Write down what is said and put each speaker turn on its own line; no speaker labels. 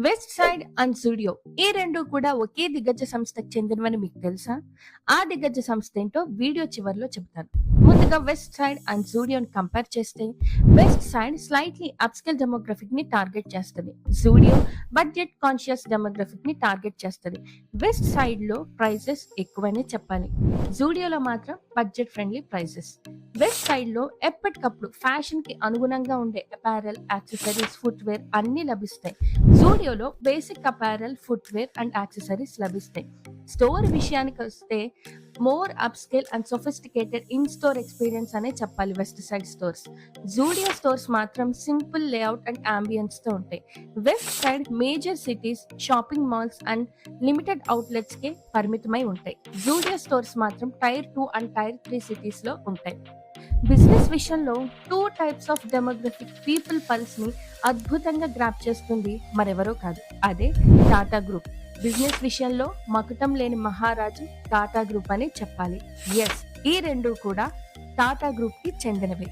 West side and Zudio ఈ రెండు కూడా ఒకే దిగ్గజ సంస్థకు చెందినవని మీకు తెలుసా? ఆ దిగ్గజ సంస్థ ఏంటో వీడియో చివరిలో చెప్తాను. ముందుగా వెస్ట్ సైడ్ అండ్ జూడియోని కంపేర్ చేస్తే west side slightly upscale demographic ని టార్గెట్ చేస్తుంది. జూడియో బడ్జెట్ కాన్షియస్ డెమోగ్రఫిక్ ని టార్గెట్ చేస్తుంది. వెస్ట్ సైడ్ లో ప్రైసెస్ ఎక్కువనే చెప్పాలి, జూడియోలో మాత్రం budget friendly prices. West side లో ఎప్పటికప్పుడు ఫ్యాషన్ కి అనుగుణంగా ఉండే అపారెల్, యాక్సెసరీస్, ఫుట్వేర్ అన్ని లభిస్తాయి. జూడియోలో basic apparel, footwear and accessories లభిస్తాయి. స్టోర్ విషయానికి వస్తే more upscale and sophisticated in store experience అనే చెప్పాలి Westside stores. Zudio stores మాత్రం సింపుల్ లేఅవుట్ అండ్ అంబియన్స్ తో ఉంటాయి. Westside major cities, shopping malls and limited outlets కే పరిమితమై ఉంటాయి. జూడియో స్టోర్స్ మాత్రం టైర్ 2 అండ్ టైర్ 3 సిటీస్ లో ఉంటాయి. బిజినెస్ విషయంలో 2 types of demographic people pulse ని అద్భుతంగా గ్రాప్ చేస్తుంది మరెవరో కాదు, అదే టాటా గ్రూప్. బిజినెస్ విషయంలో మకుటం లేని మహారాజు టాటా గ్రూప్ అని చెప్పాలి. ఎస్, ఈ రెండు కూడా టాటా గ్రూప్ కి చెందినవే.